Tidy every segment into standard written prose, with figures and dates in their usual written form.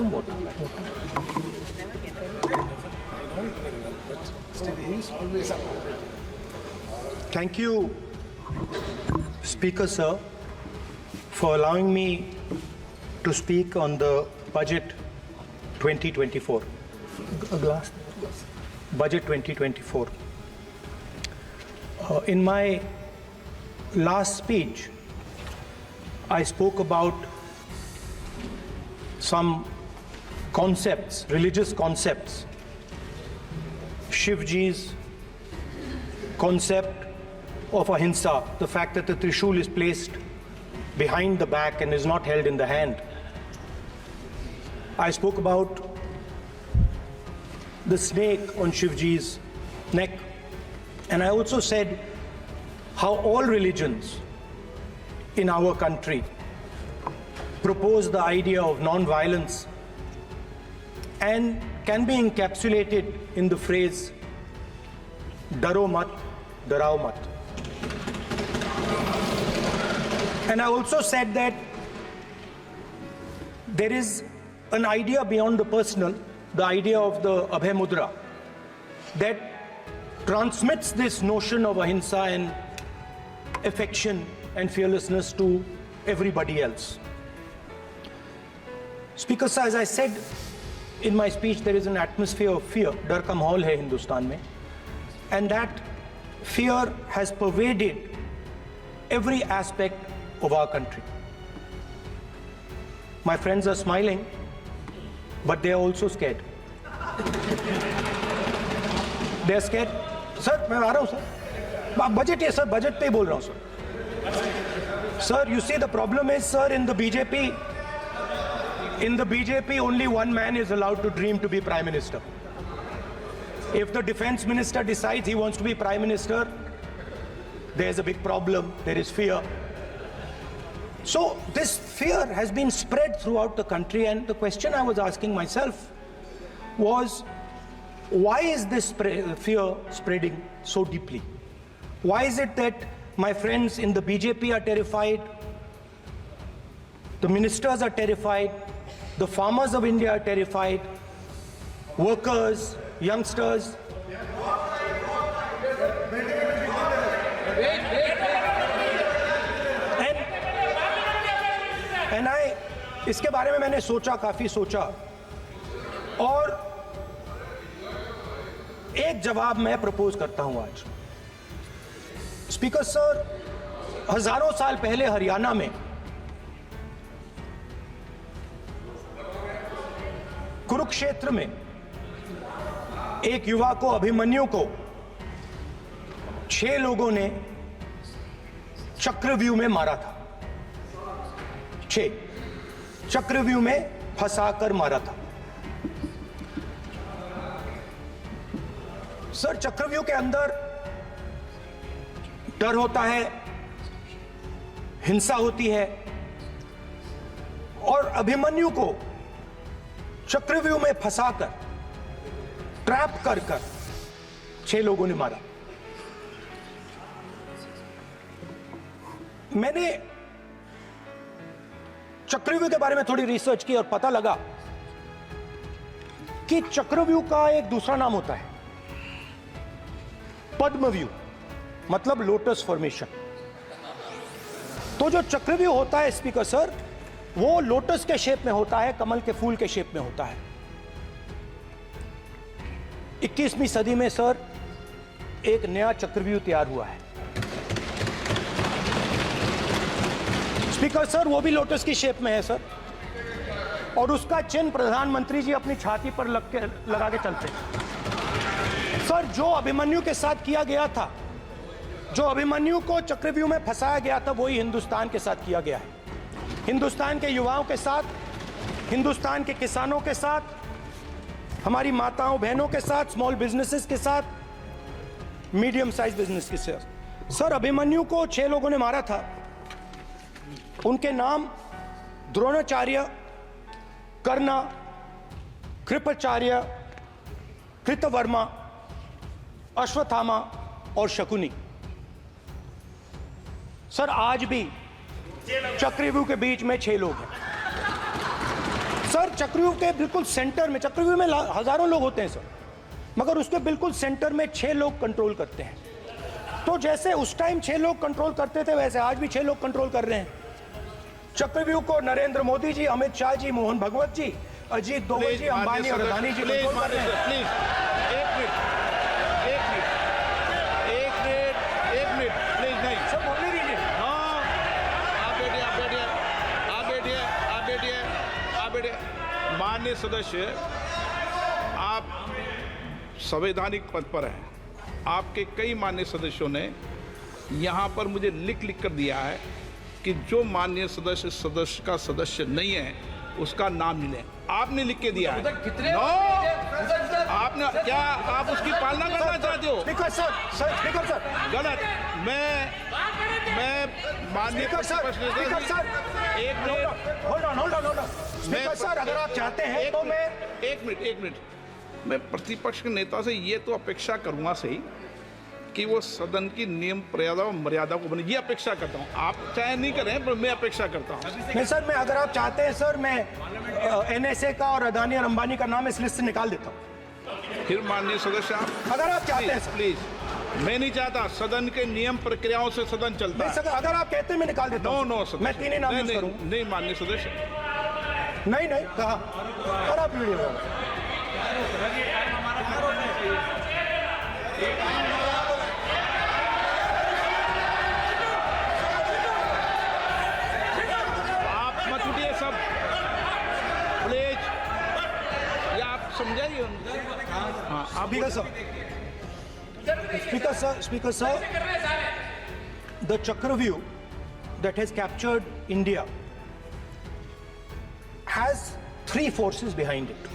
तुम vote. Thank you, Speaker Sir, for allowing me to speak on the budget 2024. Budget 2024. In my last speech, I spoke about some concepts, religious concepts. Shivji's concept of ahimsa, the fact that the Trishul is placed behind the back and is not held in the hand. I spoke about the snake on Shivji's neck. And I also said how all religions in our country propose the idea of non-violence and can be encapsulated in the phrase, Daro mat, darao mat. And I also said that there is an idea beyond the personal, the idea of the Abhay Mudra, that transmits this notion of ahimsa and affection and fearlessness to everybody else. Speaker sir, as I said in my speech, there is an atmosphere of fear, dar ka mahol hai Hindustan mein, and that fear has pervaded every aspect of our country. My friends are smiling, but they are also scared. They are scared. Sir, मैं आ रहा हूँ sir. Budget है sir, budget पे ही बोल रहा हूँ sir. Sir, you see the problem is sir, in the BJP only one man is allowed to dream to be Prime Minister. If the Defense Minister decides he wants to be Prime Minister, there is a big problem, there is fear. So this fear has been spread throughout the country, and the question I was asking myself was, why is this fear spreading so deeply? Why is it that my friends in the BJP are terrified, the ministers are terrified, the farmers of India are terrified, workers, youngsters? And इसके बारे में मैंने सोचा, काफी सोचा, और एक जवाब मैं प्रपोज करता हूं आज. स्पीकर सर, हजारों साल पहले हरियाणा में कुरुक्षेत्र में एक युवा को, अभिमन्यु को 6 लोगों ने चक्रव्यूह में मारा था. 6 चक्रव्यूह में फंसाकर मारा था. सर, चक्रव्यूह के अंदर डर होता है, हिंसा होती है, और अभिमन्यु को चक्रव्यूह में फंसाकर, ट्रैप कर 6 लोगों ने मारा. मैंने चक्रव्यूह के बारे में थोड़ी रिसर्च की और पता लगा कि चक्रव्यूह का एक दूसरा नाम होता है, पद्मव्यूह, मतलब लोटस फॉर्मेशन. तो जो चक्रव्यूह होता है स्पीकर सर, वो लोटस के शेप में होता है, कमल के फूल के शेप में होता है. 21वीं सदी में सर एक नया चक्रव्यूह तैयार हुआ है स्पीकर सर, वो भी लोटस की शेप में है सर, और उसका चिन्ह प्रधानमंत्री जी अपनी छाती पर लगा के चलते हैं. सर, जो अभिमन्यु के साथ किया गया था, जो अभिमन्यु को चक्रव्यूह में फंसाया गया था, वही हिंदुस्तान के साथ किया गया है. हिंदुस्तान के युवाओं के साथ, हिंदुस्तान के किसानों के साथ, हमारी माताओं बहनों के साथ, स्मॉल बिजनेसेस के साथ, मीडियम साइज बिजनेस के साथ. सर, अभिमन्यु को 6 लोगों ने मारा था. उनके नाम द्रोणाचार्य, कर्ण, कृपाचार्य, कृतवर्मा, अश्वत्थामा और शकुनी. सर, आज भी चक्रव्यूह के बीच में 6 लोग हैं. सर, सर चक्रव्यूह के बिल्कुल सेंटर में, चक्रव्यूह में हजारों लोग होते हैं सर, मगर उसके बिल्कुल सेंटर में 6 लोग कंट्रोल करते हैं। तो जैसे उस टाइम 6 लोग कंट्रोल करते थे, वैसे आज भी 6 लोग कंट्रोल कर रहे हैं चक्रव्यूह को। नरेंद्र मोदी जी, अमित शाह जी, मोहन भगवत जी, अजीत दोवल जी, अंबानी और अदानी जी कंट्रोल कर रहे हैं। प्लीज एक मिनट प्लीज, नहीं सर बोलने दीजिए। हाँ, आप बैठिए। माननीय सदस्य, आप संवैधानिक पद पर हैं। आपके कई माननीय सदस्यों ने यहाँ पर मुझे लिख कर दिया है कि जो माननीय सदस्य का सदस्य नहीं है उसका नाम नहीं लें। आपने लिख के दिया है। नो, आपने क्या, आप उसकी पालना करना चाहते हो? स्पीकर सर गलत। मैं माननीय एक minute, hold on speaker sir, अगर आप चाहते हैं तो मैं एक मिनट मैं प्रतिपक्ष के नेता से ये तो अपेक्षा करूंगा सही कि वो सदन की नियम मर्यादा को बने, ये अपेक्षा करता हूं। आप चाहे नहीं करें पर मैं अपेक्षा करता हूं। नहीं सर, मैं अगर आप चाहते हैं सर, मैं NSA का और अदानी और अंबानी का नाम इस लिस्ट से निकाल देता हूं। फिर माननीय सदस्य, अगर आप चाहते हैं सर। प्लीज, मैं नहीं चाहता। सदन के नियम प्रक्रियाओं से सदन चलता है। सर, अगर आप कहते हैं मैं निकाल देता हूं। नो सदस्य, मैं 3 ही नाम यूज करूं। नहीं माननीय सदस्य, नहीं कहा। और आप वीडियो समझाइए। हाँ, Speaker sir, the Chakravyuh that has captured India has 3 forces behind it.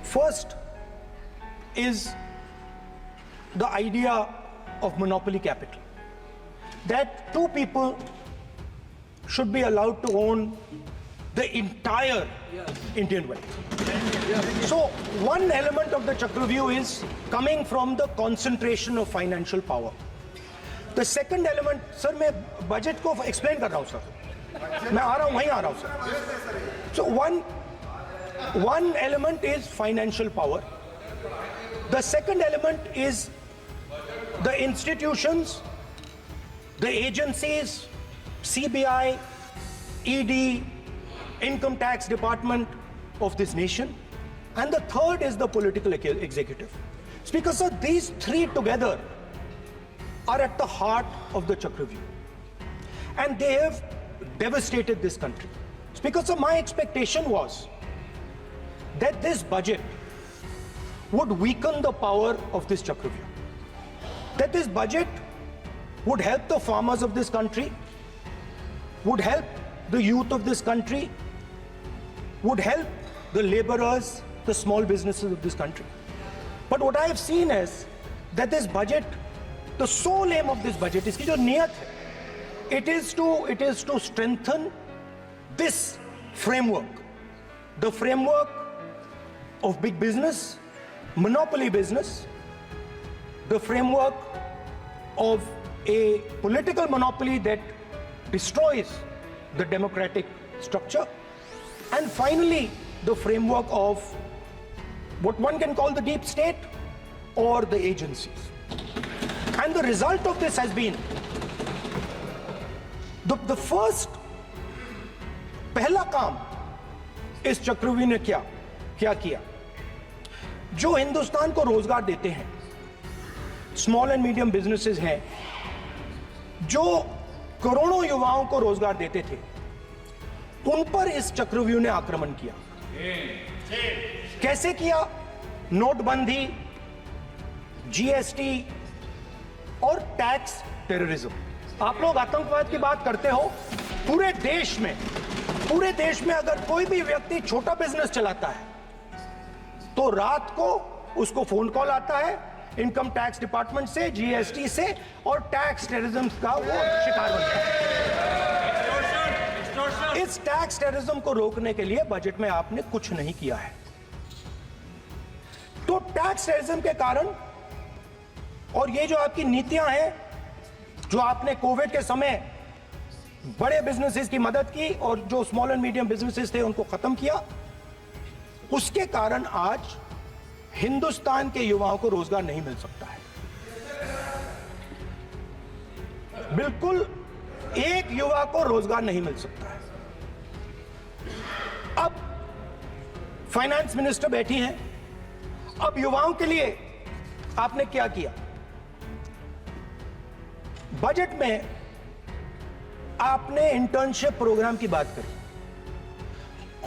First is the idea of monopoly capital, that 2 people should be allowed to own the entire Indian wealth. So one element of the Chakravyuh is coming from the concentration of financial power. The second element, sir, मैं budget को explain कर रहा हूँ sir, मैं आ रहा हूँ, वहीं आ रहा हूँ sir. So one element is financial power. The second element is the institutions, the agencies, CBI, ED, Income Tax Department of this nation, and the third is the political executive. Speaker sir, these 3 together are at the heart of the Chakravyuh, and they have devastated this country. Speaker sir, my expectation was that this budget would weaken the power of this Chakravyuh, that this budget would help the farmers of this country, would help the youth of this country, would help the laborers, the small businesses of this country. But what I have seen is that this budget, the sole aim of this budget, iski jo niyat hai, it is to strengthen this framework, the framework of big business, monopoly business, the framework of a political monopoly that destroys the democratic structure, and finally the framework of what one can call the deep state or the agencies. And the result of this has been the first पहला काम इस चक्रव्यूह ने क्या किया, जो हिंदुस्तान को रोजगार देते हैं, स्मॉल एंड मीडियम बिजनेसेस हैं, जो करोड़ों युवाओं को रोजगार देते थे, उन पर इस चक्रव्यूह ने आक्रमण किया. कैसे किया? नोटबंदी, जीएसटी और टैक्स टेररिज्म. आप लोग आतंकवाद की बात करते हो, पूरे देश में अगर कोई भी व्यक्ति छोटा बिजनेस चलाता है तो रात को उसको फोन कॉल आता है इनकम टैक्स डिपार्टमेंट से, जीएसटी से, और टैक्स टेररिज्म का वो शिकार बनता है. इस टैक्स टेररिज्म को रोकने के लिए बजट में आपने कुछ नहीं किया है. तो टैक्स टेररिज्म के कारण और ये जो आपकी नीतियां हैं, जो आपने कोविड के समय बड़े बिजनेसेस की मदद की और जो स्मॉल एंड मीडियम बिजनेसेस थे उनको खत्म किया, उसके कारण आज हिंदुस्तान के युवाओं को रोजगार नहीं मिल सकता है। बिल्कुल एक युवा को रोजगार नहीं मिल सकता है। अब फाइनेंस मिनिस्टर बैठी हैं, अब युवाओं के लिए आपने क्या किया? बजट में आपने इंटर्नशिप प्रोग्राम की बात करी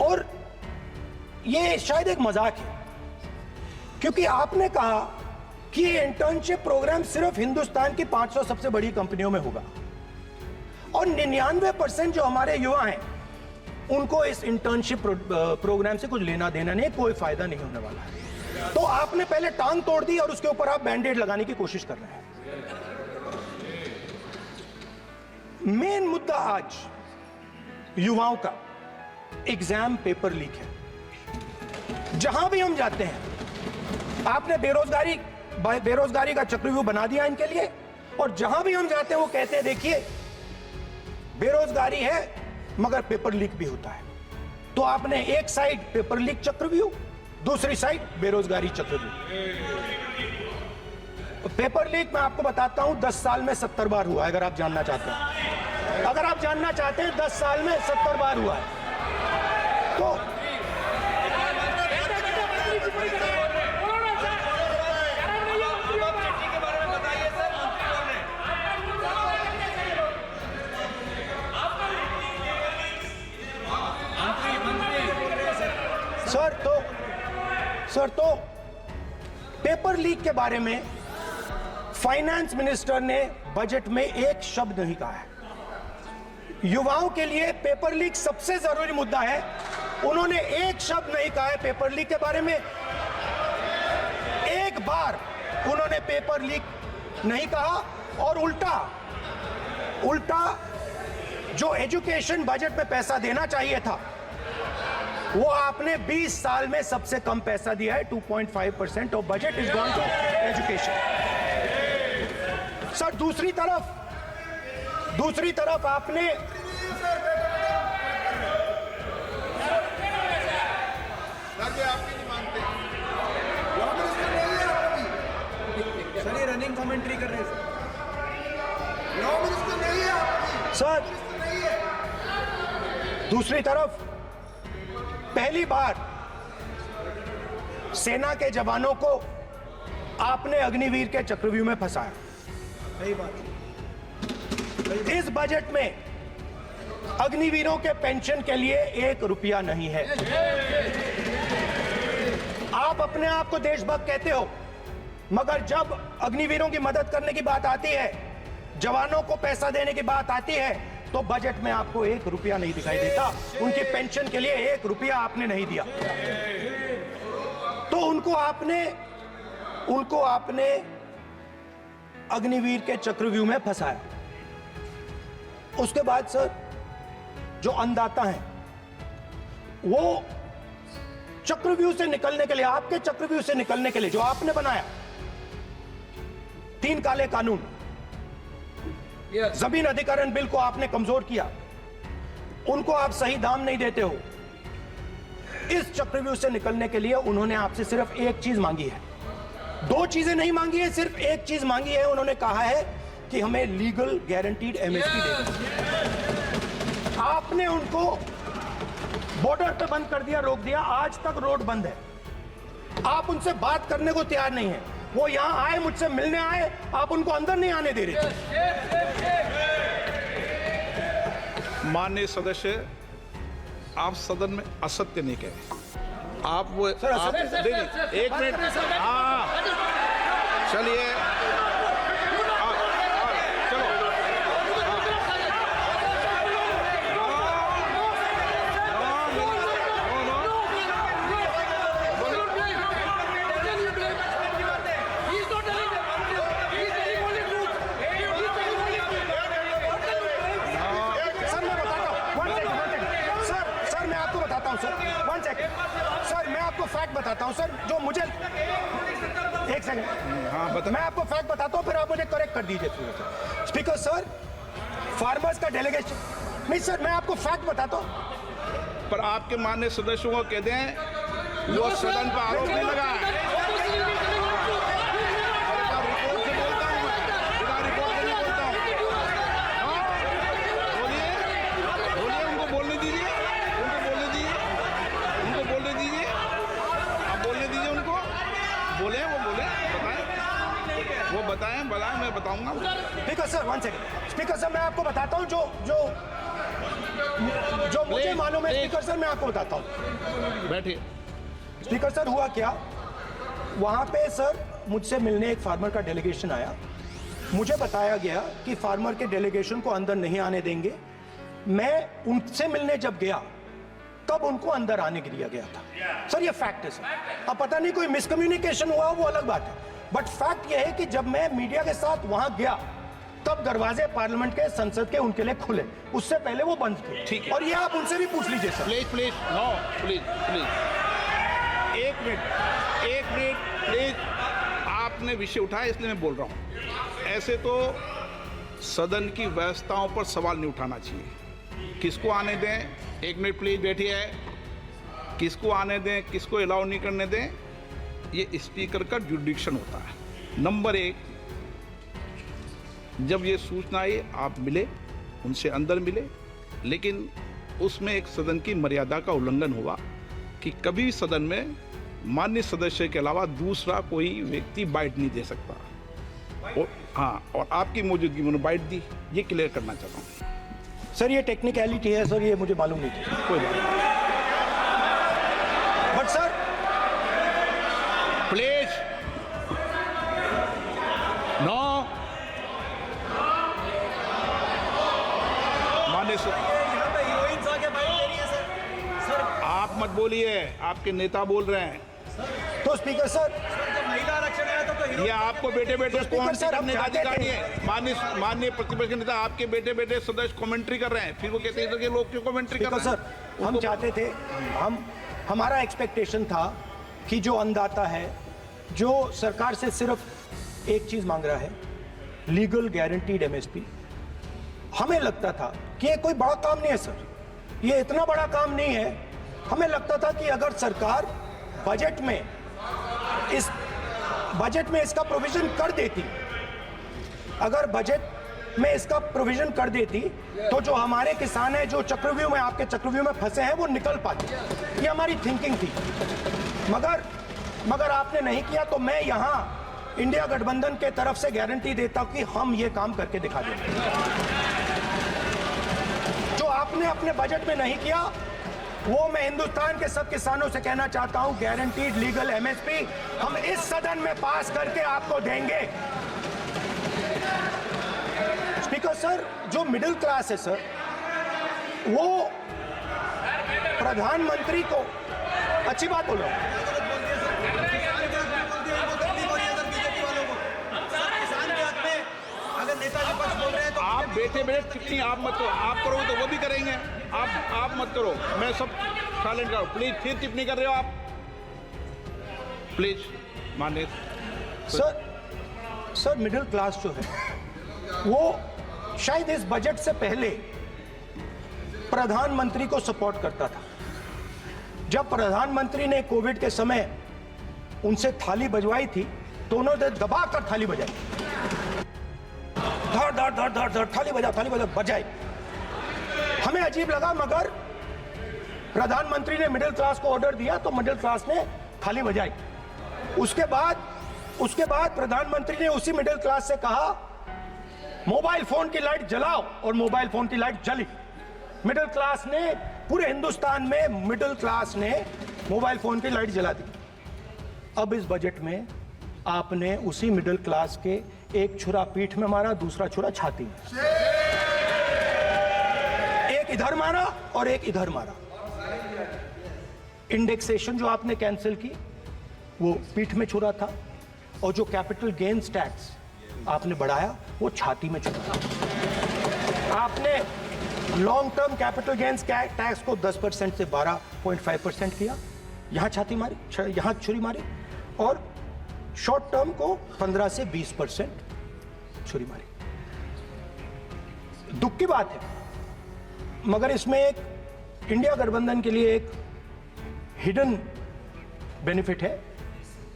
और यह शायद एक मजाक है, क्योंकि आपने कहा कि ये इंटर्नशिप प्रोग्राम सिर्फ हिंदुस्तान की 500 सबसे बड़ी कंपनियों में होगा और 99% जो हमारे युवा हैं उनको इस इंटर्नशिप प्रोग्राम से कुछ लेना देना नहीं, कोई फायदा नहीं होने वाला है। तो आपने पहले टांग तोड़ दी और उसके ऊपर आप बैंडेड लगाने की कोशिश कर रहे हैं। मेन मुद्दा आज युवाओं का एग्जाम पेपर लीक है। जहां भी हम जाते हैं आपने बेरोजगारी का चक्रव्यूह बना दिया इनके लिए, और जहां भी हम जाते हैं वो कहते हैं देखिए बेरोजगारी है मगर पेपर लीक भी होता है। तो आपने एक साइड पेपर लीक चक्रव्यूह, दूसरी साइड बेरोजगारी चक्रव्यूह। पेपर लीक मैं आपको बताता हूं 10 साल में 70 बार हुआ है। अगर आप जानना चाहते हैं, अगर आप जानना चाहते हैं 10 साल में 70 बार हुआ है तो सर तो पेपर लीक के बारे में फाइनेंस मिनिस्टर ने बजट में एक शब्द नहीं कहा है। युवाओं के लिए पेपर लीक सबसे जरूरी मुद्दा है, उन्होंने एक शब्द नहीं कहा है पेपर लीक के बारे में। एक बार उन्होंने पेपर लीक नहीं कहा और उल्टा जो एजुकेशन बजट में पैसा देना चाहिए था वो आपने 20 साल में सबसे कम पैसा दिया है। 2.5% of budget is gone to education. Sir दूसरी तरफ आपने सर रनिंग कमेंट्री कर रहे हैं सर, दूसरी तरफ पहली बार सेना के जवानों को आपने अग्निवीर के चक्रव्यूह में फंसाया। सही बात। इस बजट में अग्निवीरों के पेंशन के लिए 1 रुपया नहीं है। आप अपने आप को देशभक्त कहते हो, मगर जब अग्निवीरों की मदद करने की बात आती है, जवानों को पैसा देने की बात आती है, तो बजट में आपको 1 रुपया नहीं दिखाई देता। उनकी पेंशन के लिए 1 रुपया आपने नहीं दिया। तो उनको आपने अग्निवीर के चक्रव्यूह में फंसाया। उसके बाद सर जो अन्नदाता हैं वो चक्रव्यूह से निकलने के लिए, आपके चक्रव्यूह से निकलने के लिए जो आपने बनाया 3 काले कानून, जमीन अधिग्रहण बिल को आपने कमजोर किया, उनको आप सही दाम नहीं देते हो। इस चक्रव्यूह से निकलने के लिए उन्होंने आपसे सिर्फ एक चीज मांगी है, 2 चीजें नहीं मांगी है, सिर्फ एक चीज मांगी है। उन्होंने कहा है कि हमें लीगल गारंटीड एमएसपी देना। आपने उनको बॉर्डर पे बंद कर दिया, रोक दिया, आज तक रोड बंद है। आप उनसे बात करने को तैयार नहीं है। वो यहां आए, मुझसे मिलने आए, आप उनको अंदर नहीं आने दे रहे। माननीय सदस्य, आप सदन में असत्य नहीं कह रहे। आप वो देखिए, 1 मिनट, हाँ चलिए, सर मैं आपको फैक्ट बताता हूं सर, जो मुझे एक सेकंड, हाँ बता। मैं आपको फैक्ट बताता हूं, फिर आप मुझे करेक्ट कर दीजिए। स्पीकर सर, फार्मर्स का डेलीगेशन नहीं सर, मैं आपको फैक्ट बताता हूं। पर आपके माननीय सदस्यों को कह दें वो सदन पर आरोप नहीं लगाया। रिपोर्ट से बोलता हूं मैं, बिना रिपोर्ट से नहीं बोलता हूं। हाँ, बोलिए बोलिए, उनको बोलने दीजिए, उनको बोलने दीजिए, आप बोलने दीजिए उनको, बोले वो बोले, बताएं, मैं बताऊंगा। Speaker sir, 1 second. Speaker sir, मैं आपको बताता हूं जो मुझे मालूम है। स्पीकर सर, मैं आपको बताता हूं। बैठिए। स्पीकर सर, हुआ क्या, वहां पे सर मुझसे मिलने एक फार्मर का डेलीगेशन आया। मुझे बताया गया कि फार्मर के डेलीगेशन को अंदर नहीं आने देंगे। मैं उनसे मिलने जब गया तब उनको अंदर आने के दिया गया था। सर ये फैक्ट है सर। अब पता नहीं कोई मिसकम्युनिकेशन हुआ, वो अलग बात है, बट फैक्ट ये है कि जब मैं मीडिया के साथ वहां गया तब दरवाजे पार्लियामेंट के, संसद के उनके लिए खुले, उससे पहले वो बंद थे। ठीक है। और ये आप उनसे भी पूछ लीजिए सर। प्लीज नो, प्लीज एक मिनट प्लीज। आपने विषय उठाया इसलिए मैं बोल रहा हूं। ऐसे तो सदन की व्यवस्थाओं पर सवाल नहीं उठाना चाहिए। किसको आने दें, एक मिनट प्लीज बैठिए। किसको आने दें, किसको अलाउ नहीं करने दें, ये स्पीकर का जुडिक्शन होता है। नंबर 1, जब ये सूचना आई आप मिले, उनसे अंदर मिले, लेकिन उसमें एक सदन की मर्यादा का उल्लंघन हुआ कि कभी सदन में माननीय सदस्य के अलावा दूसरा कोई व्यक्ति बाइट नहीं दे सकता। और हाँ, और आपकी मौजूदगी में बाइट दी, ये क्लियर करना चाहता हूँ। सर ये टेक्निकलिटी है सर, ये मुझे मालूम नहीं थी। कोई बात नहीं। But sir please no. माननीय यहाँ पे हीरोइंस आके बाइट दे रही है सर। आप मत बोलिए, आपके नेता बोल रहे हैं। तो स्पीकर सर, जब महिला आरक्षण आया तो ये आपको बेटे बेटे स्पीकर कौन सर, हम करने का चाहते अधिकार थे। नहीं है। माननीय प्रतिपक्ष के नेता आपके बेटे बेटे सदस्य कमेंट्री कर रहे हैं, फिर वो कहते हैं कि लोग क्यों कमेंट्री कर स्पीकर रहे हैं। सर, हम चाहते थे, हमारा एक्सपेक्टेशन था कि जो अन्नदाता है, जो सरकार से सिर्फ एक चीज मांग रहा है, लीगल गारंटीड एमएसपी। हमें लगता था कि ये कोई बड़ा काम नहीं है सर, ये इतना बड़ा काम नहीं है। हमें लगता था कि अगर सरकार बजट में इसका प्रोविजन कर देती, अगर बजट में इसका प्रोविजन कर देती, तो जो हमारे किसान हैं जो चक्रव्यूह में, आपके चक्रव्यूह में फंसे हैं, वो निकल पाते। ये हमारी थिंकिंग थी, मगर आपने नहीं किया। तो मैं यहां इंडिया गठबंधन के तरफ से गारंटी देता हूं कि हम ये काम करके दिखा देंगे। जो आपने अपने बजट में नहीं किया, वो मैं हिंदुस्तान के सब किसानों से कहना चाहता हूं, गारंटीड लीगल एमएसपी हम इस सदन में पास करके आपको देंगे। स्पीकर सर, जो मिडिल क्लास है सर, वो प्रधानमंत्री को, अच्छी बात बोल रहा हूं, अगर नेता विपक्ष बोल रहे हैं तो आप बैठे बैठे टिप्पणी आप मत करो, आप करोगे तो वो भी करेंगे। आप मत करो, मैं सब साइलेंट करो प्लीज। फिर टिप्पणी कर रहे हो आप, प्लीज। माननीय सर मिडिल क्लास जो है, वो शायद इस बजट से पहले प्रधानमंत्री को सपोर्ट करता था। जब प्रधानमंत्री ने कोविड के समय उनसे थाली बजवाई थी, तो उन्होंने दबाकर थाली बजाई, धड़ धड़ धड़ धड़ धड़, थाली बजा बजाई। हमें अजीब लगा, मगर प्रधानमंत्री ने मिडिल क्लास को ऑर्डर दिया तो मिडिल क्लास ने थाली बजाई। उसके बाद प्रधानमंत्री ने उसी मिडिल क्लास से कहा, मोबाइल फोन की लाइट जलाओ, और मोबाइल फोन की लाइट जली। मिडिल क्लास ने, पूरे हिंदुस्तान में मिडिल क्लास ने मोबाइल फोन की लाइट जला दी। अब इस बजट में आपने उसी मिडिल क्लास के एक छुरा पीठ में मारा, दूसरा छुरा छाती में, एक इधर मारा और एक इधर मारा। इंडेक्सेशन जो आपने कैंसिल की, वो पीठ में छुरा था, और जो कैपिटल गेन्स टैक्स आपने बढ़ाया, वो छाती में छुरा। आपने long term capital gains tax को 10% से 12.5% किया, यहां छाती मारी, यहां छुरी मारी, और शॉर्ट टर्म को 15 से 20% छुरी मारी। दुख की बात है, मगर इसमें एक इंडिया गठबंधन के लिए एक हिडन बेनिफिट है।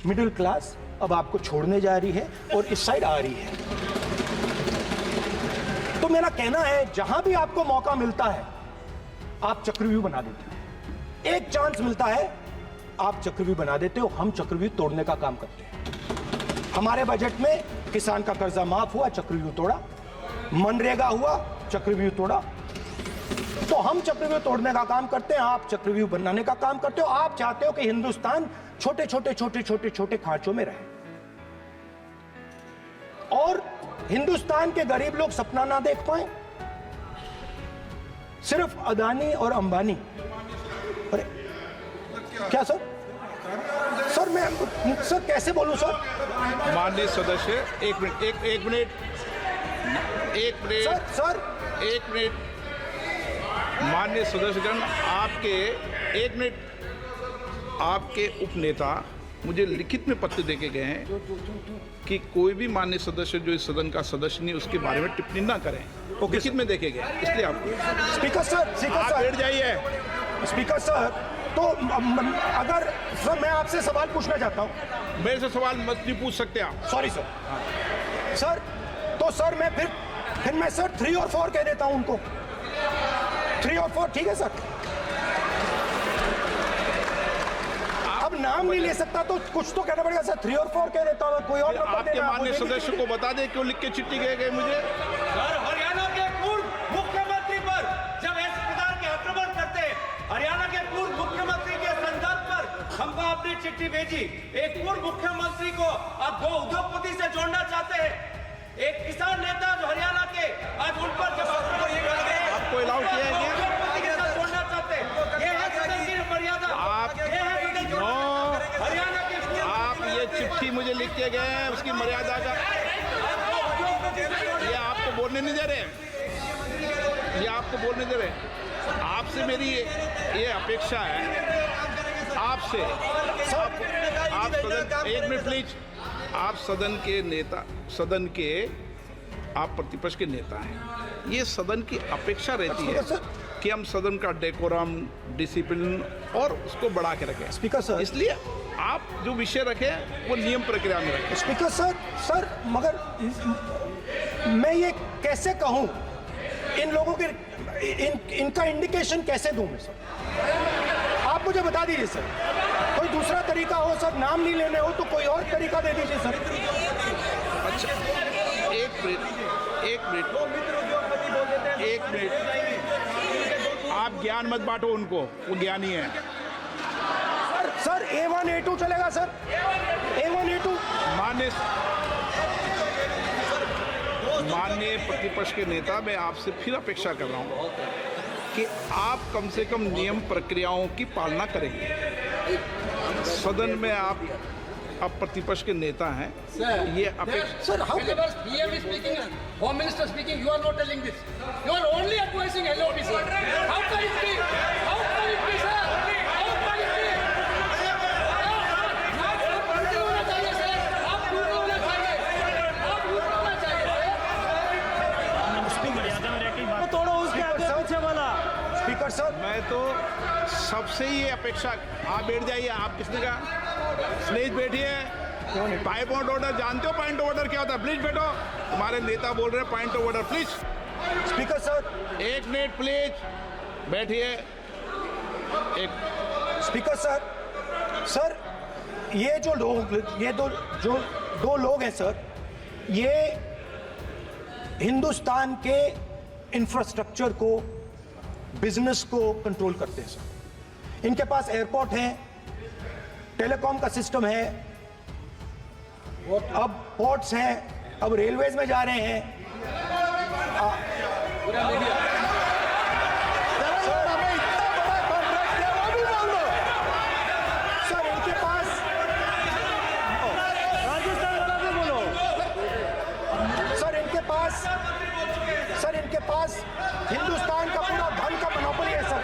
मिडिल क्लास अब आपको छोड़ने जा रही है और इस साइड आ रही है। तो मेरा कहना है जहां भी आपको मौका मिलता है आप चक्रव्यूह बना देते हो। एक चांस मिलता है आप चक्रव्यूह बना देते हो। हम चक्रव्यूह तोड़ने का काम करते हैं। हमारे बजट में किसान का कर्जा माफ हुआ, चक्रव्यूह तोड़ा। मनरेगा हुआ, चक्रव्यूह तोड़ा। तो हम चक्रव्यूह तोड़ने का काम करते हैं, आप चक्रव्यूह बनाने का काम करते हो। आप चाहते हो कि हिंदुस्तान छोटे छोटे छोटे छोटे छोटे खांचों में रहे और हिंदुस्तान के गरीब लोग सपना ना देख पाए। सिर्फ अदानी और अंबानी। अरे क्या सर? सर मैं सर कैसे बोलूं सर? माननीय सदस्य एक मिनट सर माननीय सदस्यगण, आपके उपनेता मुझे लिखित में पत्र देके गए हैं कि कोई भी माननीय सदस्य जो इस सदन का सदस्य नहीं उसके बारे में टिप्पणी ना करें। लिखित में देखे गए, इसलिए आपको स्पीकर सर आप बैठ जाइए। स्पीकर सर, तो अगर सर मैं आपसे सवाल पूछना चाहता हूं। मेरे से सवाल मत नहीं पूछ सकते आप। Sorry sir. सर तो सर मैं फिर मैं सर 3 और 4 कह देता हूं उनको। 3 और 4 ठीक है सर? अब नाम नहीं ले सकता तो कुछ तो कहना पड़ेगा सर। 3 और 4 कह देता हूं। कोई और नंबर आपके देना। माननीय सदस्य को बता दें क्यों लिख के चिट्ठी गए मुझे। सर, हरियाणा के पूर्व मुख्यमंत्री पर जब ऐसे प्रकार के आक्रमण करते हैं, हरियाणा के पूर्व मुख्यमंत्री के संदर्भ पर हमको आपने चिट्ठी भेजी। एक पूर्व मुख्यमंत्री को आप 2 उद्योगपति से जोड़ना चाहते हैं। एक किसान नेता जो हरियाणा के, आज उन पर जब आक्रमण करते हैं, आपको अलाउ किया है क्या? उद्योगपति के साथ जोड़ना चाहते हैं। ये है सदन की मर्यादा। हरियाणा के आप ये चिट्ठी मुझे लिख के गए हैं, उसकी मर्यादा का ये आपको बोलने नहीं दे रहे। ये आपको बोलने दे रहे। आपसे मेरी ये अपेक्षा है आपसे। आप सदन, एक मिनट प्लीज। आप सदन के नेता, सदन के आप प्रतिपक्ष के नेता हैं। ये सदन की अपेक्षा रहती है कि हम सदन का डेकोरम, डिसिप्लिन और उसको बढ़ा के रखें। स्पीकर सर, इसलिए आप जो विषय रखें वो नियम प्रक्रिया में रखें। स्पीकर सर मगर मैं ये कैसे कहूं इन लोगों के इनका इंडिकेशन कैसे दूं मैं सर? आप मुझे बता दीजिए सर। कोई दूसरा तरीका हो सर, नाम नहीं लेने हो तो कोई और तरीका दे दीजिए सर। अच्छा एक मिनट आप ज्ञान मत बांटो उनको, वो ज्ञानी है। सर A1 A2 चलेगा सर? A1 A2 माननीय प्रतिपक्ष के नेता, मैं आपसे फिर अपेक्षा कर रहा हूं कि आप कम से कम नियम प्रक्रियाओं की पालना करेंगे। सदन में आप प्रतिपक्ष के नेता हैं। ये अपेक्षा sir how PM is speaking, Home Minister speaking, you are not telling this. You are only advising LOP, sir. How can it be? How can it be, sir? How can it be? आप नहीं होना चाहिए, sir. आप नहीं होना चाहिए. आप नहीं होना चाहिए. तोड़ो उसके आगे पीछे वाला। स्पीकर सर, मैं तो सबसे ये अपेक्षा, आप बैठ जाइए। आप किसने कहा? प्लीज बैठिए। पॉइंट ऑफ ऑर्डर जानते हो? पॉइंट ऑफ ऑर्डर क्या होता है? प्लीज बैठो। तुम्हारे नेता बोल रहे हैं point of order, please. Speaker sir, एक मिनट प्लीज बैठिए। एक स्पीकर सर ये जो लोग, ये दो लोग हैं सर, ये हिंदुस्तान के इंफ्रास्ट्रक्चर को, बिजनेस को कंट्रोल करते हैं सर। इनके पास एयरपोर्ट है, टेलीकॉम का सिस्टम है, अब पोर्ट्स हैं, अब रेलवेज में जा रहे हैं। सर इनके पास, सर इनके पास हिंदुस्तान का पूरा धन का मोनोपोली है सर।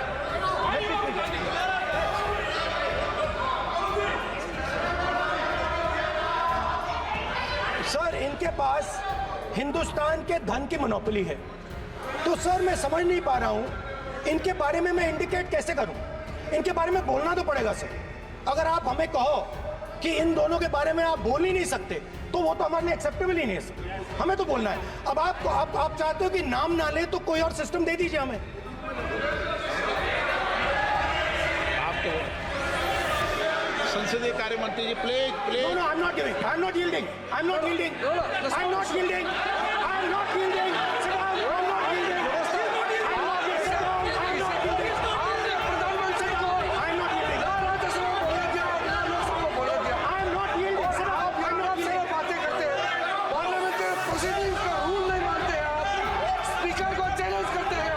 सर इनके पास हिंदुस्तान के धन की मोनोपोली है। तो सर मैं समझ नहीं पा रहा हूं इनके बारे में मैं इंडिकेट कैसे करूं? इनके बारे में बोलना तो पड़ेगा सर। अगर आप हमें कहो कि इन दोनों के बारे में आप बोल ही नहीं सकते तो वो तो हमारे लिए एक्सेप्टेबल ही नहीं है सर। हमें तो बोलना है। अब आप चाहते हो कि नाम ना ले तो कोई और सिस्टम दे दीजिए हमें। आपके संसदीय कार्य मंत्री जी please No, no, I'm not giving. I'm not yielding. I'm not yielding. I'm not yielding. I'm not yielding. Sit down. I'm not yielding. I'm not yielding. Sit down. I'm not yielding. प्रधानमंत्री को I'm not yielding. Rajya Sabha बोला दिया, लोकसभा बोला दिया। I'm not yielding. Sit down. आप I'm not से yielding. बातें करते हैं, पार्लियामेंट्री प्रोसीडिंग का रूल नहीं मानते हैं आप, स्पीकर को चैलेंज करते हैं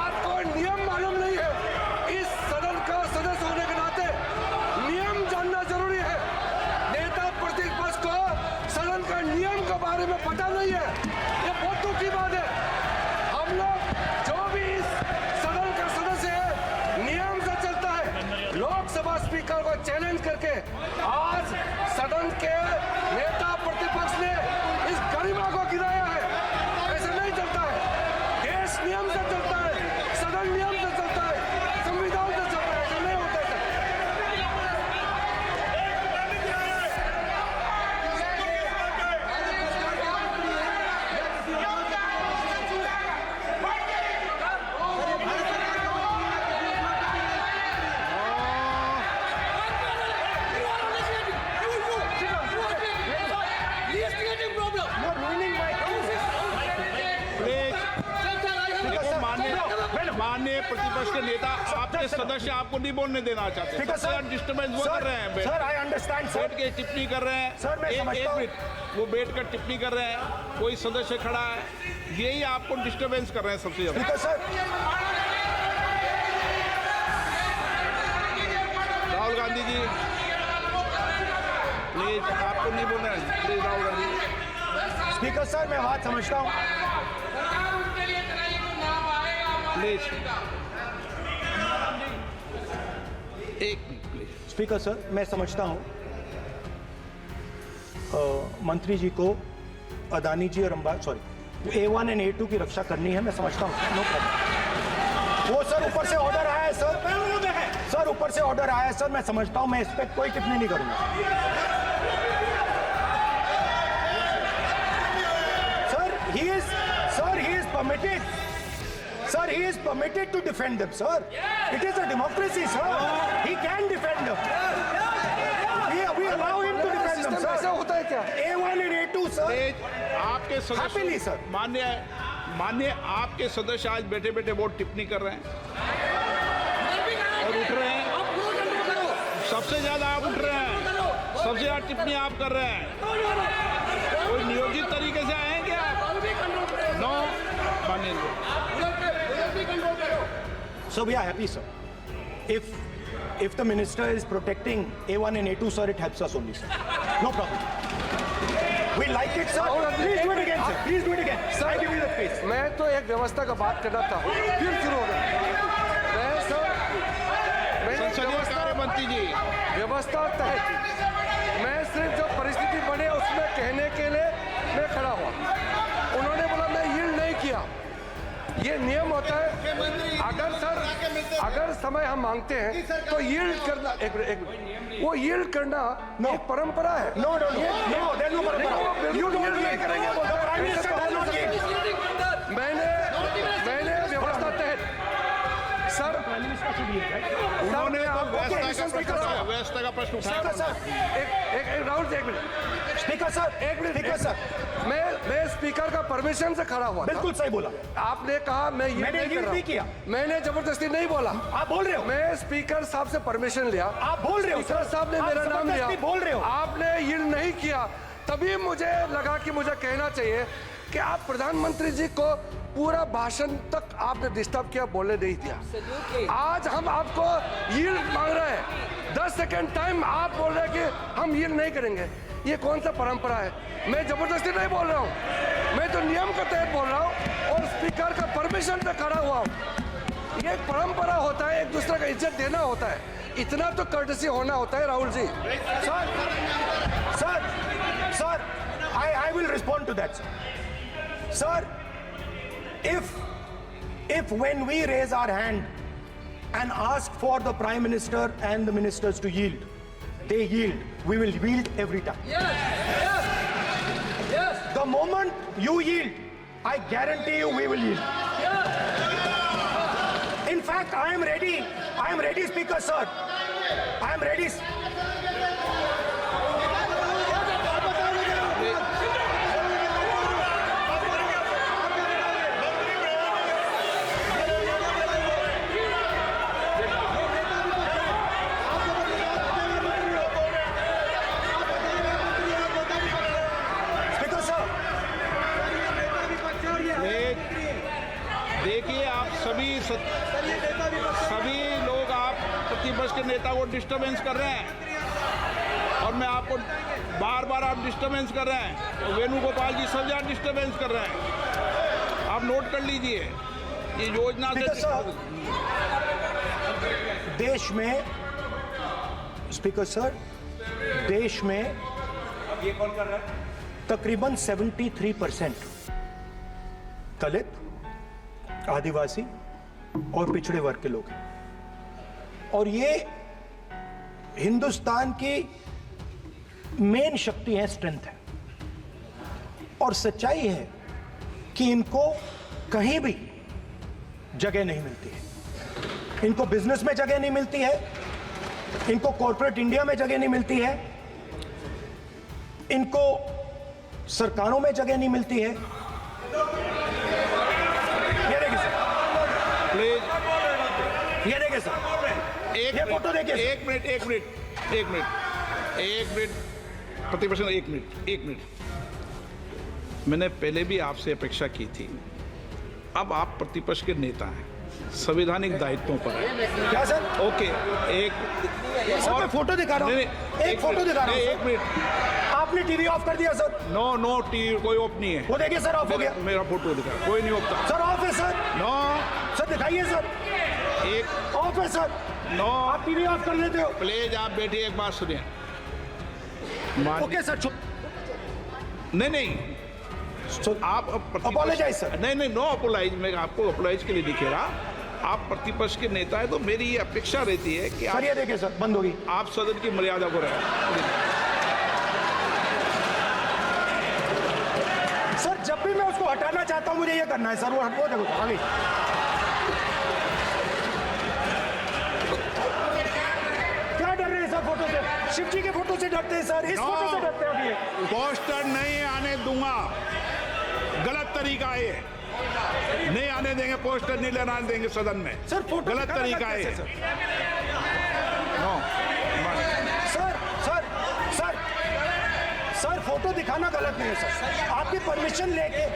आपको नियम मालूम नहीं है। इस सदन का सदस्य होने के नाते नियम जानना जरूरी है। नेता प्रतिपक्ष को सदन का नियम के बारे में पता नहीं है, ये बहुत दुख की बात है। हम लोग जो भी इस सदन का सदस्य है नियम से चलता है। लोकसभा स्पीकर को चैलेंज करके आज सदन के नेता प्रतिपक्ष ने इस गरिमा को गिराया है। ऐसा नहीं चलता है। देश नियम से चलता है, सदन नियम से चलता है, संविधान से चलता है। ऐसा नहीं होता है। You're ruining my प्लीज देखो माननीय प्रतिपक्ष के नेता आपके सदस्य आपको नहीं बोलने देना चाहते। Speaker, सबसे sir. डिस्टर्बेंस वो कर रहे हैं बैठ Sir, I understand, sir. के टिप्पणी कर रहे हैं। Sir, मैं एक समझता हूं। मिनट वो बैठ कर टिप्पणी कर रहे हैं, कोई सदस्य खड़ा है, यही आपको डिस्टर्बेंस कर रहे हैं सबसे ज्यादा। Speaker, sir. Rahul Gandhi ji please आपको नहीं बोलना है, please Rahul Gandhi. Speaker sir, मैं बात समझता हूँ। प्लीज एक मिनट प्लीज। स्पीकर सर, मैं समझता हूँ मंत्री जी को अदानी जी और A1 एंड A2 की रक्षा करनी है, मैं समझता हूँ। No problem. वो सर ऊपर से ऑर्डर आया है सर, ऊपर से ऑर्डर आया है सर, मैं समझता हूँ। मैं इस पर कोई टिप्पणी नहीं करूंगा। he is permitted. Sir, he is permitted to defend them, sir. It is a democracy, sir. He can defend them. We allow him to defend them, ऐसा sir. होता है क्या? A1 and A2, sir. आपके Happily, sir. सदस्य मान्य आपके सदस्य आज बैठे बैठे बहुत टिप्पणी कर रहे हैं और उठ रहे हैं। सबसे ज्यादा आप उठ रहे हैं, सबसे ज्यादा टिप्पणी आप कर रहे हैं। कोई नियोजित तरीके से आए हैं क्या? नो मान्य। So we are happy, sir. If the minister is protecting A1 and A2, sir, it helps us only, sir. No problem. We like it, sir. Please do it again, sir. Please do it again. I give you the space. मैं तो एक व्यवस्था का बात करना था, फिर शुरू हो गया। मैंने संसदीय कार्य मंत्री जी व्यवस्था तय की। मैं सिर्फ जो परिस्थिति बने उसमें कहने के लिए मैं खड़ा हुआ। उन्होंने बोला मैं यील्ड नहीं किया। ये नियम होता है। अगर समय हम मांगते हैं तो यील्ड करना वो यील्ड करना एक परंपरा है। No, there's no parampara. You don't yield नहीं yield. करेंगे The Prime Minister does not yield. मैंने व्यवस्था तहत सर उन्होंने व्यवस्था का प्रश्न Speaker, उठाया। sir. एक राहुल जी, एक minute. Speaker, sir. Speaker, sir. मैं स्पीकर का परमिशन से खड़ा हुआ था। बिल्कुल सही बोला। आपने कहा मैं ये मैंने नहीं कर yield रहा नहीं हूं। किया। मैंने जबरदस्ती नहीं बोला। आप बोल रहे हो। मैं स्पीकर साहब से परमिशन लिया। आप बोल रहे हो, स्पीकर सर। साहब ने आप मेरा नाम लिया। जबरदस्ती बोल रहे हो। आपने यील्ड नहीं किया, तभी मुझे लगा कि मुझे कहना चाहिए कि आप प्रधानमंत्री जी को पूरा भाषण तक आपने डिस्टर्ब किया, बोलने नहीं दिया। आज हम आपको यील्ड मांग रहे हैं। 10 सेकेंड टाइम आप बोल रहे हैं कि हम यील्ड नहीं करेंगे। ये कौन सा परंपरा है? मैं जबरदस्ती नहीं बोल रहा हूँ, मैं तो नियम के तहत बोल रहा हूँ और स्पीकर का परमिशन पे खड़ा हुआ हूँ। ये एक परंपरा होता है, एक दूसरे का इज्जत देना होता है। इतना तो कर्टसी होना होता है Rahul ji. Sir, I will respond to that, sir. Sir, if when we raise our hand and ask for the Prime Minister and the ministers to yield. They yield. We will yield every time. Yes, yes, yes, The moment you yield, I guarantee you we will yield. yes. In fact, I am ready, Speaker sir. I am ready. Speaker sir, देखिए आप सभी लोग आप प्रतिपक्ष के नेता को disturbance कर रहे हैं और मैं आपको बार बार आप डिस्टर्बेंस कर रहे हैं। वेणुगोपाल जी सब जगह डिस्टर्बेंस कर रहे हैं, आप नोट कर लीजिए। ये योजना स्पीकर से सर, देश में स्पीकर सर देश में ये कौन कर रहा है? तकरीबन 73% दलित, आदिवासी और पिछड़े वर्ग के लोग हैं और ये हिंदुस्तान की मेन शक्ति है, स्ट्रेंथ है। और सच्चाई है कि इनको कहीं भी जगह नहीं मिलती है। इनको बिजनेस में जगह नहीं मिलती है, इनको कॉर्पोरेट इंडिया में जगह नहीं मिलती है, इनको सरकारों में जगह नहीं मिलती है। ये देखिए सर, प्लीज ये देखिए सर, ये फोटो देखिए सर। एक मिनट प्रतिपक्ष एक मिनट। मैंने पहले भी आपसे अपेक्षा की थी, अब आप प्रतिपक्ष के नेता हैं, संवैधानिक दायित्वों पर है। क्या सर? ओके, एक सर मैं फोटो दिखा रहा हूँ, एक फोटो दिखा रहा हूँ। एक मिनट। आपने टीवी ऑफ कर दिया सर? नो टीवी कोई ऑफ नहीं है। वो देखिए सर, ऑफ हो गया। मेरा फोटो दिखा, कोई नहीं ऑफ था। सर ऑफ है सर। नो सर दिखाइए सर, एक ऑफ है सर। नो आप टीवी ऑफ कर लेते हो? प्लीज आप बैठिए, एक बात सुनिए। ओके सर, चुप। नहीं आप Apologize, sir. नहीं नो अपोलाइज। मैं आपको अपोलाइज के लिए दिखे रहा। आप प्रतिपक्ष के नेता है तो मेरी ये अपेक्षा रहती है कि सर ये देखिए सर, बंद होगी। आप सदन की मर्यादा को रखें। सर जब भी मैं उसको हटाना चाहता हूं मुझे ये करना है सर। वो देखो आगे। क्या डर रहे हैं सर फोटो से? शिव जी के फोटो से डरते हैं सर, इस फोटो से डरते हैं अभी। पोस्टर नहीं आने दूंगा, गलत तरीका है ये। नहीं आने देंगे, पोस्टर नहीं लेना देंगे सदन में। सर फोटो गलत तरीका है। सर नो सर फोटो दिखाना गलत नहीं है सर। आपकी परमिशन लेके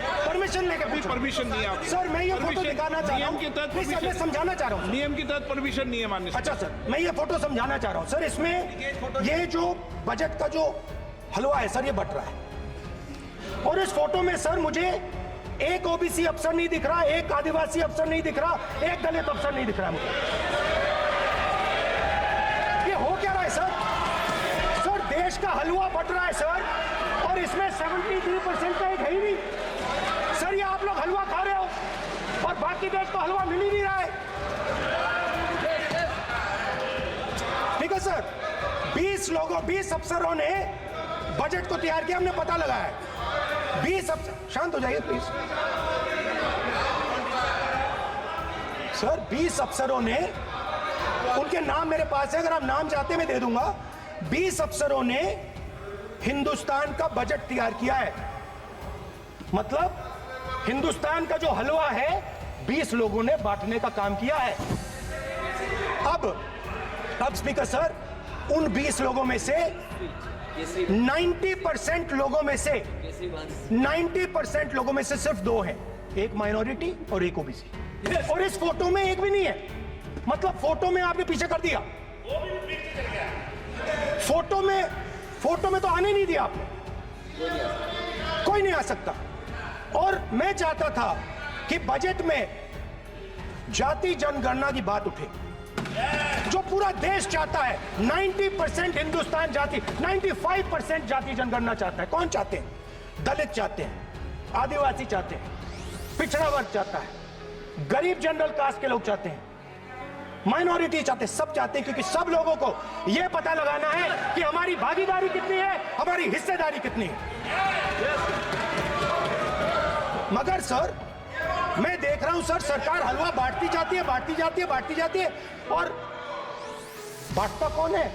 पूछो। परमिशन नहीं है आपको। सर मैं ये फोटो दिखाना चाह रहा नियम हूँ, के तहत नहीं, सर मैं समझाना चाह रहा हूँ। नियम के तहत परमिशन नहीं है माननीय। अच्छा सर, मैं ये फोटो समझाना चाह रहा हूँ सर। इसमें ये जो बजट का जो हलवा है सर, ये बट रहा है और इस फोटो में सर मुझे एक ओबीसी अफसर नहीं दिख रहा, एक आदिवासी अफसर नहीं दिख रहा, एक दलित अफसर नहीं दिख रहा मुझे। ये हो क्या रहा है सर? सर देश का हलवा बट रहा है सर और इसमें 73% का एक है ही नहीं सर। ये आप लोग हलवा खा रहे हो और बाकी देश को हलवा मिल ही नहीं रहा है। ठीक है सर, 20 अफसरों ने बजट को तैयार किया, हमने पता लगाया है। 20 अफसर, शांत हो जाइए प्लीज सर। 20 अफसरों ने, उनके नाम मेरे पास है, अगर आप नाम चाहते मैं दे दूंगा। 20 अफसरों ने हिंदुस्तान का बजट तैयार किया है। मतलब हिंदुस्तान का जो हलवा है 20 लोगों ने बांटने का काम किया है। अब स्पीकर सर, उन 20 लोगों में से 90% लोगों में से 90% लोगों में से सिर्फ 2 हैं, एक माइनॉरिटी और एक ओबीसी। और इस फोटो में एक भी नहीं है। मतलब फोटो में आपने पीछे कर दिया। फोटो में तो आने नहीं दिया आपने, कोई नहीं आ सकता। और मैं चाहता था कि बजट में जाति जनगणना की बात उठे, जो पूरा देश चाहता है। 90% हिंदुस्तान जाति, 95% जाति जनगणना चाहता है। कौन चाहते हैं? दलित चाहते हैं, आदिवासी चाहते हैं, पिछड़ा वर्ग चाहता है, गरीब जनरल कास्ट के लोग चाहते हैं, माइनॉरिटी चाहते, सब चाहते हैं, क्योंकि सब लोगों को यह पता लगाना है कि हमारी भागीदारी कितनी है, हमारी हिस्सेदारी कितनी है। मगर सर मैं देख रहा हूं सर, सरकार हलवा बांटती जाती है, बांटती जाती है, बांटती जाती है, और बांटता कौन है?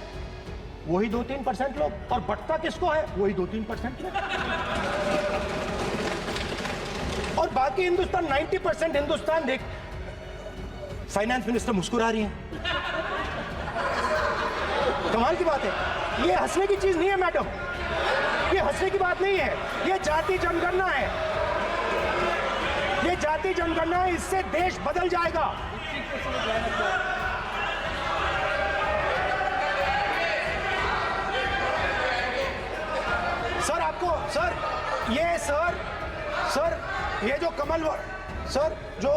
वही 2-3% लोग, और बंटता किसको है? वही 2-3% लोग, और बाकी हिंदुस्तान 90% हिंदुस्तान देख। फाइनेंस मिनिस्टर मुस्कुरा रही हैं, कमाल की बात है। ये हंसने की चीज नहीं है मैडम, ये हंसने की बात नहीं है, ये जाति जनगणना है, ये जाति जनगणना है, इससे देश बदल जाएगा। सर आपको सर ये जो सर जो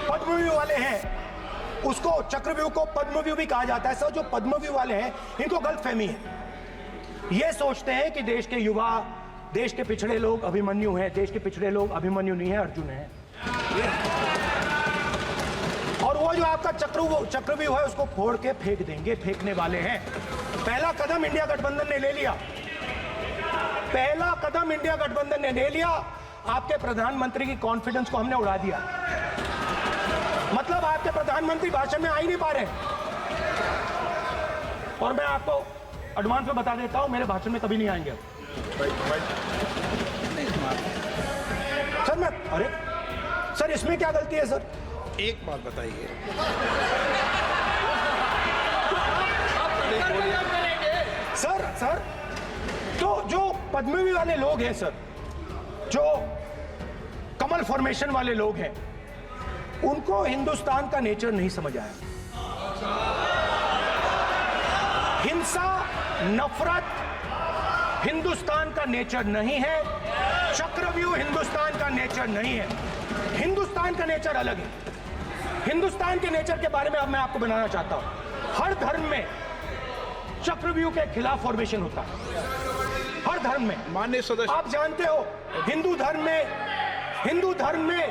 पद्मव्यूह वाले हैं, उसको चक्रव्यूह को पद्मव्यूह भी कहा जाता है। सर जो पद्मव्यूह वाले हैं, इनको गलतफहमी है, ये सोचते हैं कि देश के युवा, देश के पिछड़े लोग अभिमन्यु हैं, देश के पिछड़े लोग अभिमन्यु नहीं है, अर्जुन है। और वो जो आपका चक्रव्यूह है, उसको फोड़ के फेंक देंगे, फेंकने वाले हैं। पहला कदम इंडिया गठबंधन ने ले लिया, पहला कदम इंडिया गठबंधन ने ले लिया। आपके प्रधानमंत्री की कॉन्फिडेंस को हमने उड़ा दिया, मतलब आपके प्रधानमंत्री भाषण में आ ही नहीं पा रहे। और मैं आपको एडवांस में बता देता हूं, मेरे भाषण में कभी नहीं आएंगे सर। अरे सर इसमें क्या गलती है सर? एक बात बताइए, सर तो जो पद्मव्यूह वाले लोग हैं सर, जो कमल फॉर्मेशन वाले लोग हैं, उनको हिंदुस्तान का नेचर नहीं समझ आया। हिंसा, नफरत हिंदुस्तान का नेचर नहीं है, चक्रव्यूह हिंदुस्तान का नेचर नहीं है। हिंदुस्तान का नेचर अलग है। हिंदुस्तान के नेचर के बारे में अब मैं आपको बनाना चाहता हूं। हर धर्म में चक्रव्यूह के खिलाफ फॉर्मेशन होता है, हर धर्म में। माननीय सदस्य, आप जानते हो हिंदू धर्म में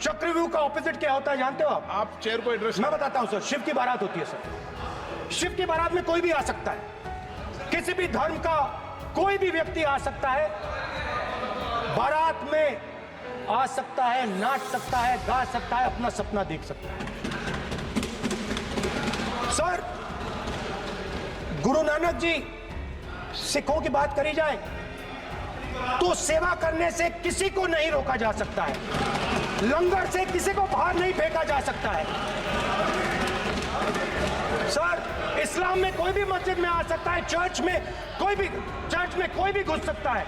चक्रव्यूह का ऑपोजिट क्या होता है, जानते हो आप चेयर को एड्रेस। मैं बताता हूं सर। शिव की बारात होती है सर, शिव की बारात में कोई भी आ सकता है, किसी भी धर्म का कोई भी व्यक्ति आ सकता है, बारात में आ सकता है, नाच सकता है, गा सकता है, अपना सपना देख सकता है। सर गुरु नानक जी, सिखों की बात करी जाए तो सेवा करने से किसी को नहीं रोका जा सकता है, लंगर से किसी को बाहर नहीं फेंका जा सकता है। सर इस्लाम में कोई भी मस्जिद में आ सकता है, चर्च में कोई भी घुस सकता है,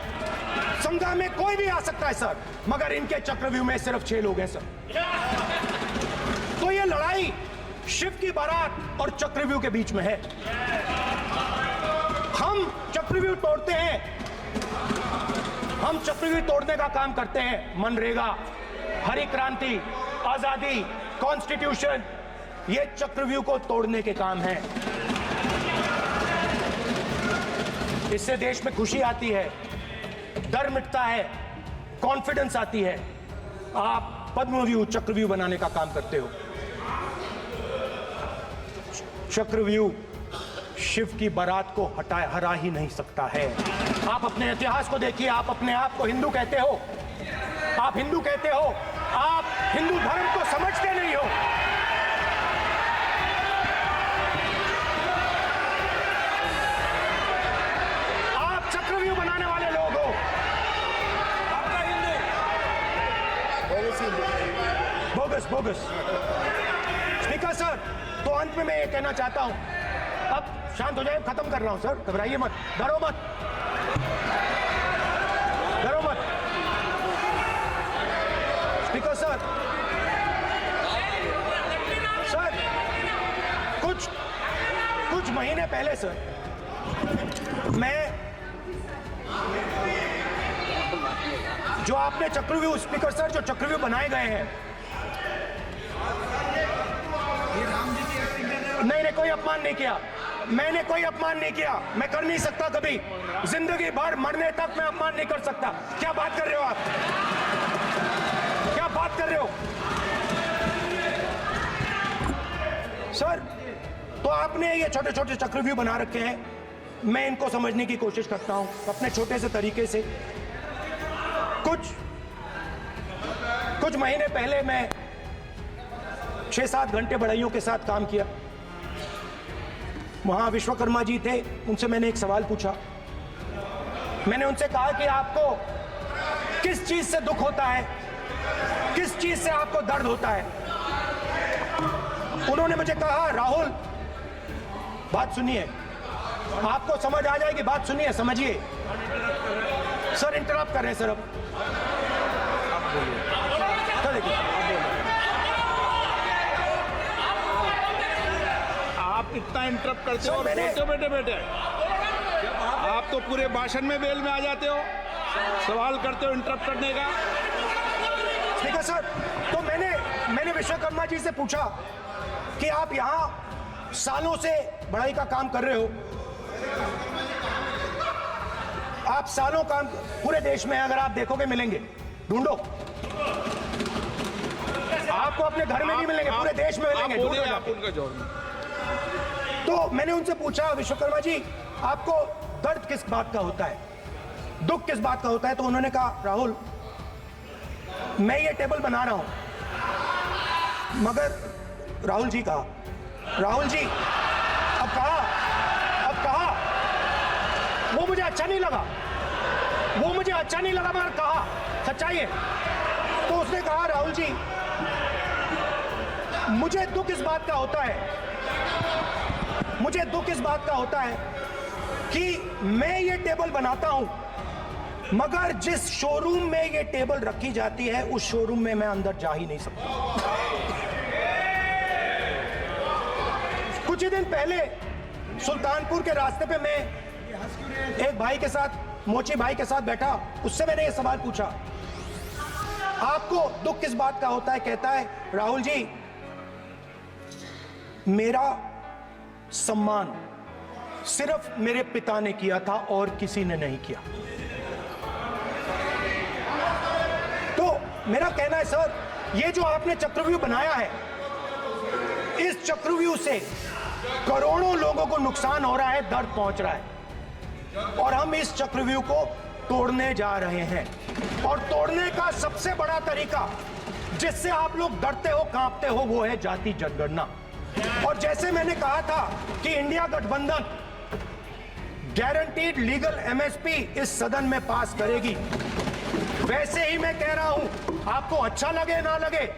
संघा में कोई भी आ सकता है सर, मगर इनके चक्रव्यूह में सिर्फ 6 लोग हैं सर। तो ये लड़ाई शिव की बारात और चक्रव्यूह के बीच में है। हम चक्रव्यूह तोड़ते हैं, हम चक्रव्यूह तोड़ने का काम करते हैं। मनरेगा, हरी क्रांति, आजादी, कॉन्स्टिट्यूशन, ये चक्रव्यूह को तोड़ने के काम हैं। इससे देश में खुशी आती है, डर मिटता है, कॉन्फिडेंस आती है। आप पद्मव्यूह चक्रव्यूह बनाने का काम करते हो। चक्रव्यूह शिव की बारात को हरा ही नहीं सकता है। आप अपने इतिहास को देखिए, आप अपने आप को हिंदू कहते हो, आप हिंदू कहते हो, आप हिंदू धर्म को समझते नहीं हो। आप चक्रव्यूह बनाने वाले लोग हो। आपका हिंदू बोगस। स्पीकर सर, तो अंत में मैं ये कहना चाहता हूं, अब शांत हो जाए, खत्म कर रहा हूं सर, घबराइए मत, डरो मत। स्पीकर सर, कुछ महीने पहले सर, मैं जो आपने चक्रव्यूह, स्पीकर सर, जो चक्रव्यूह बनाए गए हैं, नहीं कोई अपमान नहीं किया, मैंने कोई अपमान नहीं किया, मैं कर नहीं सकता कभी, जिंदगी भर मरने तक मैं अपमान नहीं कर सकता। क्या बात कर रहे हो आप, क्या बात कर रहे हो सर, तो आपने ये छोटे छोटे चक्रव्यूह बना रखे हैं, मैं इनको समझने की कोशिश करता हूं अपने छोटे से तरीके से। कुछ महीने पहले मैं 6-7 घंटे बढ़इयों के साथ काम किया। वहां विश्वकर्मा जी थे, उनसे मैंने एक सवाल पूछा। मैंने उनसे कहा कि आपको किस चीज से दुख होता है, किस चीज से आपको दर्द होता है। उन्होंने मुझे कहा, राहुल बात सुनिए, आपको समझ आ जाएगी, बात सुनिए, समझिए। सर इंटरप्ट कर रहे हैं सर, अब आप इतना इंटरप्ट करते हो और मैंने- बोलते बैठे आप तो पूरे भाषण में बेल में आ जाते हो, सवाल करते हो इंटरप्ट करने का। स्पीकर सर, तो मैंने विश्वकर्मा जी से पूछा कि आप यहां सालों से बढ़ाई का काम कर रहे हो, आप सालों काम पूरे देश में अगर आप देखोगे मिलेंगे, ढूंढो, आपको अपने घर में नहीं मिलेंगे, पूरे देश में मिलेंगे, ढूंढो आप जाके। उनका जवाब। तो मैंने उनसे पूछा, विश्वकर्मा जी आपको दर्द किस बात का होता है, दुख किस बात का होता है। तो उन्होंने कहा, राहुल मैं ये टेबल बना रहा हूं, मगर राहुल जी कहा, राहुल जी अब कहा वो मुझे अच्छा नहीं लगा, मगर कहा सच्चाई है। तो उसने कहा, राहुल जी मुझे दुख इस बात का होता है कि मैं ये टेबल बनाता हूं, मगर जिस शोरूम में ये टेबल रखी जाती है उस शोरूम में मैं अंदर जा ही नहीं सकता। कुछ ही दिन पहले सुल्तानपुर के रास्ते पे मैं एक भाई के साथ, मोची भाई के साथ बैठा, उससे मैंने ये सवाल पूछा, आपको दुख किस बात का होता है। कहता है, राहुल जी मेरा सम्मान सिर्फ मेरे पिता ने किया था और किसी ने नहीं किया। तो मेरा कहना है सर, ये जो आपने चक्रव्यूह बनाया है, इस चक्रव्यूह से करोड़ों लोगों को नुकसान हो रहा है, दर्द पहुंच रहा है, और हम इस चक्रव्यूह को तोड़ने जा रहे हैं। और तोड़ने का सबसे बड़ा तरीका जिससे आप लोग डरते हो, कांपते हो, वो है जाति जनगणना। और जैसे मैंने कहा था कि इंडिया गठबंधन गारंटीड लीगल एमएसपी इस सदन में पास करेगी, वैसे ही मैं कह रहा हूं, आपको अच्छा लगे ना लगे,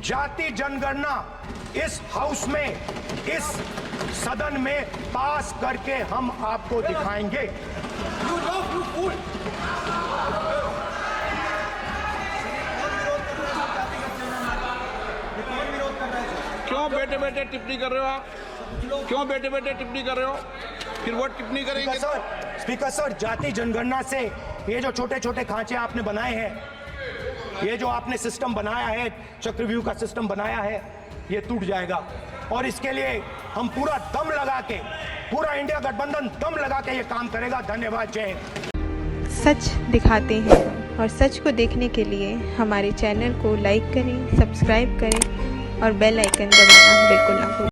जाति जनगणना इस हाउस में, इस सदन में पास करके हम आपको दिखाएंगे। क्यों बैठे बैठे टिप्पणी कर रहे हो आप? क्यों बैठे बैठे टिप्पणी कर रहे हो? फिर वो टिप्पणी करेंगे। स्पीकर सर, जाति जनगणना से ये जो छोटे छोटे खांचे आपने बनाए हैं, ये जो आपने सिस्टम बनाया है, चक्रव्यूह का सिस्टम बनाया है, ये टूट जाएगा। और इसके लिए हम पूरा दम लगा के, पूरा इंडिया गठबंधन दम लगा के ये काम करेगा। धन्यवाद, जय हिंद। सच दिखाते हैं और सच को देखने के लिए हमारे चैनल को लाइक करें, सब्सक्राइब करें और बेल आइकन दबाना बिल्कुल ना भूलें।